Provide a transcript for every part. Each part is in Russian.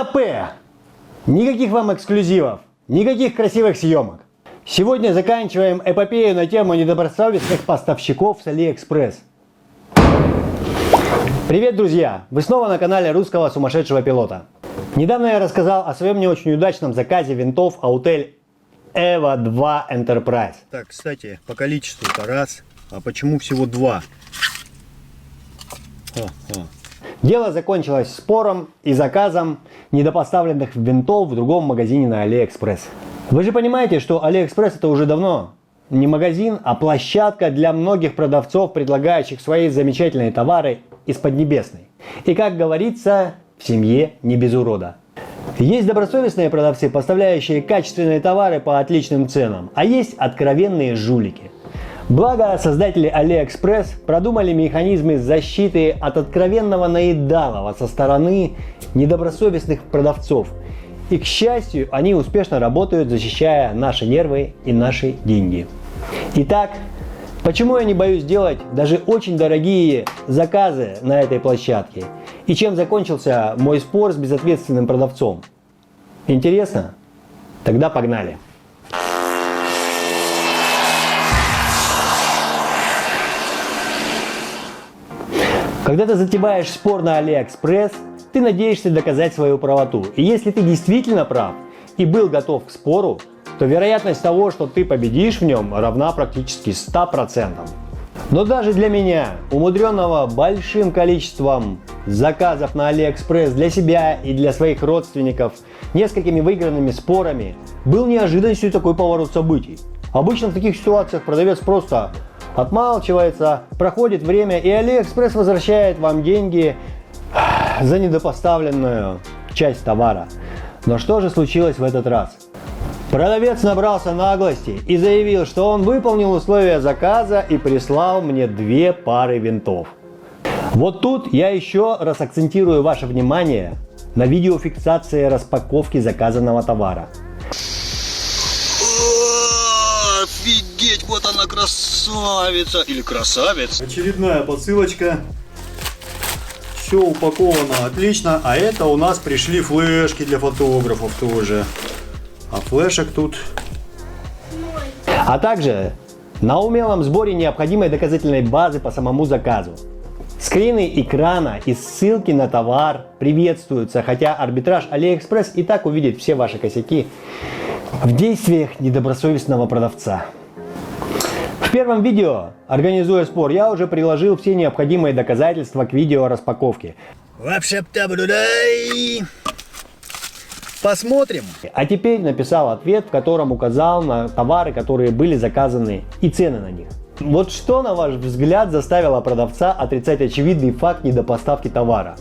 Стопе! Никаких вам эксклюзивов, никаких красивых съемок. Сегодня заканчиваем эпопею на тему недобросовестных поставщиков с Алиэкспресс. Привет, друзья! Вы снова на канале русского сумасшедшего пилота. Недавно я рассказал о своем не очень удачном заказе винтов Autel EVO 2 Enterprise. Так, кстати, по количеству-то раз, а почему всего два? Дело закончилось спором и заказом недопоставленных винтов в другом магазине на Алиэкспресс. Вы же понимаете, что Алиэкспресс это уже давно не магазин, а площадка для многих продавцов, предлагающих свои замечательные товары из Поднебесной. И как говорится, в семье не без урода. Есть добросовестные продавцы, поставляющие качественные товары по отличным ценам, а есть откровенные жулики. Благо, создатели Алиэкспресс продумали механизмы защиты от откровенного наедалова со стороны недобросовестных продавцов. И, к счастью, они успешно работают, защищая наши нервы и наши деньги. Итак, почему я не боюсь делать даже очень дорогие заказы на этой площадке? И чем закончился мой спор с безответственным продавцом? Интересно? Тогда погнали! Когда ты затеваешь спор на Алиэкспресс, ты надеешься доказать свою правоту. И если ты действительно прав и был готов к спору, то вероятность того, что ты победишь в нем, равна практически 100%. Но даже для меня, умудренного большим количеством заказов на Алиэкспресс для себя и для своих родственников, несколькими выигранными спорами, был неожиданностью такой поворот событий. Обычно в таких ситуациях продавец просто отмалчивается, проходит время, и Алиэкспресс возвращает вам деньги за недопоставленную часть товара. Но что же случилось в этот раз? Продавец набрался наглости и заявил, что он выполнил условия заказа и прислал мне 2 пары винтов. Вот тут я еще раз акцентирую ваше внимание на видеофиксации распаковки заказанного товара. Офигеть, вот она красавица! Или красавец! Очередная посылочка. Все упаковано отлично. А это у нас пришли флешки для фотографов тоже. А флешек тут... А также на умелом сборе необходимой доказательной базы по самому заказу. Скрины экрана и ссылки на товар приветствуются, хотя арбитраж Алиэкспресс и так увидит все ваши косяки в действиях недобросовестного продавца. В первом видео, организуя спор, я уже приложил все необходимые доказательства к видео распаковки. Посмотрим. А теперь написал ответ, в котором указал на товары, которые были заказаны, и цены на них. Вот что, на ваш взгляд, заставило продавца отрицать очевидный факт недопоставки товара?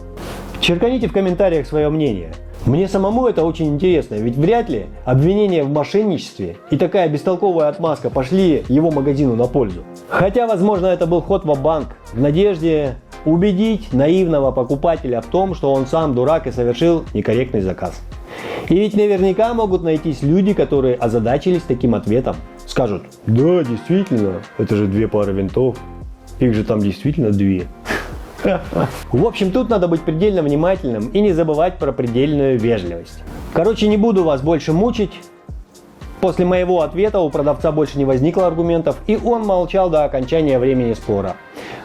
Черканите в комментариях свое мнение. Мне самому это очень интересно, ведь вряд ли обвинения в мошенничестве и такая бестолковая отмазка пошли его магазину на пользу. Хотя, возможно, это был ход ва-банк в надежде убедить наивного покупателя в том, что он сам дурак и совершил некорректный заказ. И ведь наверняка могут найтись люди, которые озадачились таким ответом. Скажут: да, действительно, это же 2 пары винтов, их же там действительно 2. В общем, тут надо быть предельно внимательным и не забывать про предельную вежливость. Короче, не буду вас больше мучить. После моего ответа у продавца больше не возникло аргументов, и он молчал до окончания времени спора.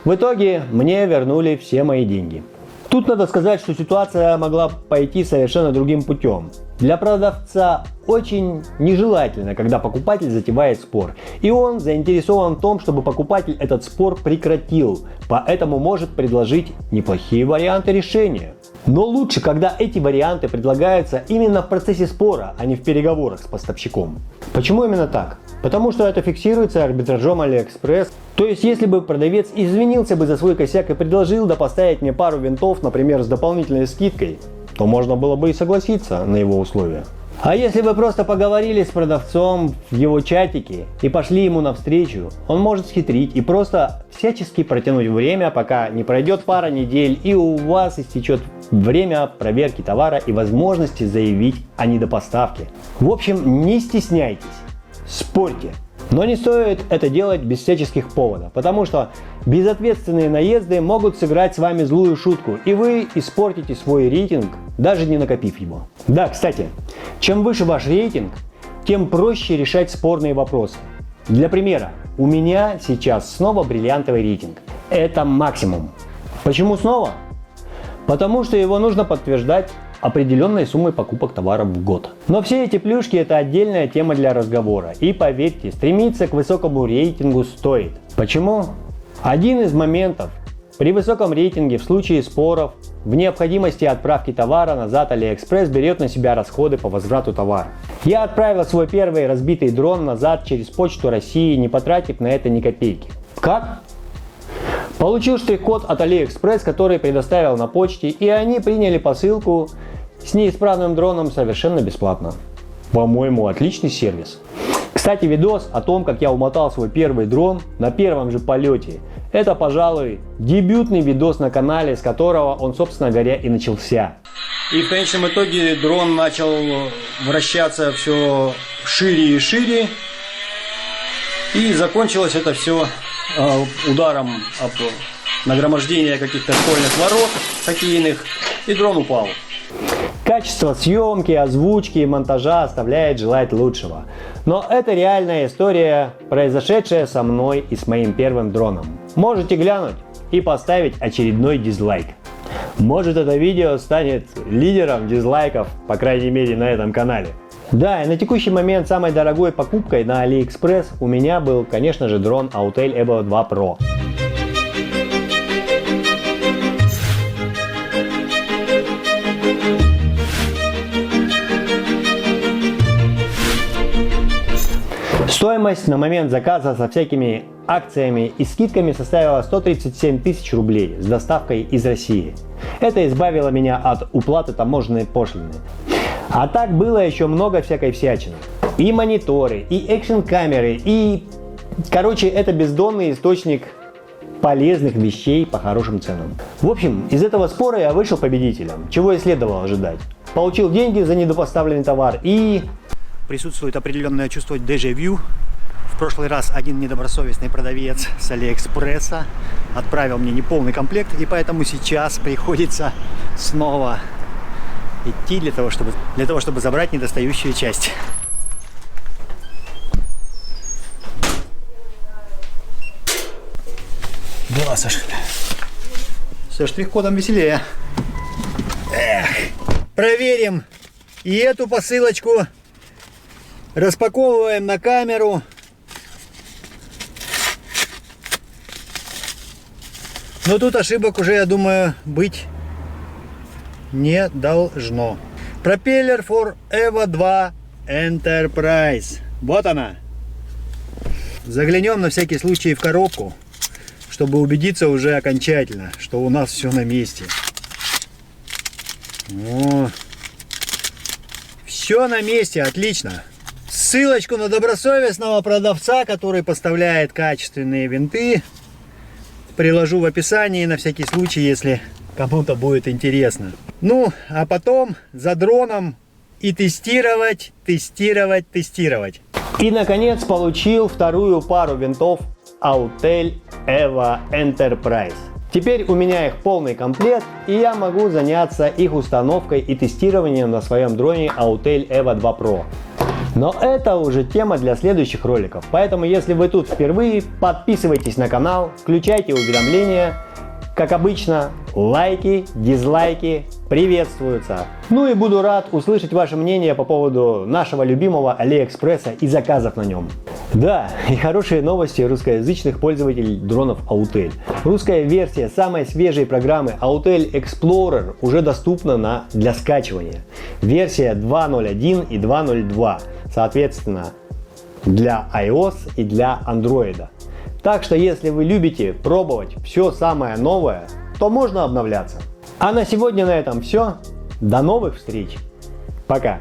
В итоге мне вернули все мои деньги. Тут надо сказать, что ситуация могла пойти совершенно другим путем. Для продавца очень нежелательно, когда покупатель затевает спор. И он заинтересован в том, чтобы покупатель этот спор прекратил. Поэтому может предложить неплохие варианты решения. Но лучше, когда эти варианты предлагаются именно в процессе спора, а не в переговорах с поставщиком. Почему именно так? Потому что это фиксируется арбитражом Алиэкспресс. То есть, если бы продавец извинился бы за свой косяк и предложил допоставить мне пару винтов, например, с дополнительной скидкой, то можно было бы и согласиться на его условия. А если вы просто поговорили с продавцом в его чатике и пошли ему навстречу, он может схитрить и просто всячески протянуть время, пока не пройдет пара недель и у вас истечет время проверки товара и возможности заявить о недопоставке. В общем, не стесняйтесь, спорьте. Но не стоит это делать без всяческих поводов, потому что безответственные наезды могут сыграть с вами злую шутку, и вы испортите свой рейтинг даже не накопив его. Да, кстати, чем выше ваш рейтинг, тем проще решать спорные вопросы. Для примера, у меня сейчас снова бриллиантовый рейтинг. Это максимум. Почему снова? Потому что его нужно подтверждать определенной суммой покупок товаров в год. Но все эти плюшки — это отдельная тема для разговора. И поверьте, стремиться к высокому рейтингу стоит. Почему? Один из моментов. При высоком рейтинге в случае споров в необходимости отправки товара назад AliExpress берет на себя расходы по возврату товара. Я отправил свой первый разбитый дрон назад через Почту России, не потратив на это ни копейки. Как? Получил штрих-код от AliExpress, который предоставил на почте, и они приняли посылку с неисправным дроном совершенно бесплатно. По-моему, отличный сервис. Кстати, видос о том, как я умотал свой первый дрон на первом же полете, это, пожалуй, дебютный видос на канале, с которого он, собственно говоря, и начался. И в конечном итоге дрон начал вращаться все шире и шире. И закончилось это все ударом об нагромождение каких-то школьных ворот хоккейных, и дрон упал. Качество съемки, озвучки и монтажа оставляет желать лучшего. Но это реальная история, произошедшая со мной и с моим первым дроном. Можете глянуть и поставить очередной дизлайк. Может, это видео станет лидером дизлайков, по крайней мере, на этом канале. Да, и на текущий момент самой дорогой покупкой на AliExpress у меня был, конечно же, дрон Autel Evo 2 Pro. Стоимость на момент заказа со всякими акциями и скидками составила 137 тысяч рублей с доставкой из России. Это избавило меня от уплаты таможенной пошлины. А так было еще много всякой всячины. И мониторы, и экшн-камеры, и... Короче, это бездонный источник полезных вещей по хорошим ценам. В общем, из этого спора я вышел победителем, чего и следовало ожидать. Получил деньги за недопоставленный товар и... Присутствует определенное чувство дежавю. В прошлый раз один недобросовестный продавец с Алиэкспресса отправил мне неполный комплект, и поэтому сейчас приходится снова идти для того, чтобы забрать недостающую часть. Дела со штрих-кодом веселее. Эх, проверим и эту посылочку. Распаковываем на камеру. Но тут ошибок уже, я думаю, быть не должно. Пропеллер for Evo 2 Enterprise. Вот она. Заглянем на всякий случай в коробку, чтобы убедиться уже окончательно, что у нас все на месте. О, все на месте, отлично. Ссылочку на добросовестного продавца, который поставляет качественные винты, приложу в описании на всякий случай, если кому-то будет интересно. Ну, а потом за дроном и тестировать. И, наконец, получил вторую пару винтов Autel Evo Enterprise. Теперь у меня их полный комплект, и я могу заняться их установкой и тестированием на своем дроне Autel Evo 2 Pro. Но это уже тема для следующих роликов, поэтому если вы тут впервые, подписывайтесь на канал, включайте уведомления. Как обычно, лайки, дизлайки приветствуются. Ну и буду рад услышать ваше мнение по поводу нашего любимого AliExpress и заказов на нем. Да, и хорошие новости русскоязычных пользователей дронов Autel. Русская версия самой свежей программы Autel Explorer уже доступна для скачивания. Версия 2.0.1 и 2.0.2, соответственно, для iOS и для Android. Так что если вы любите пробовать все самое новое, то можно обновляться. А на сегодня на этом все. До новых встреч. Пока.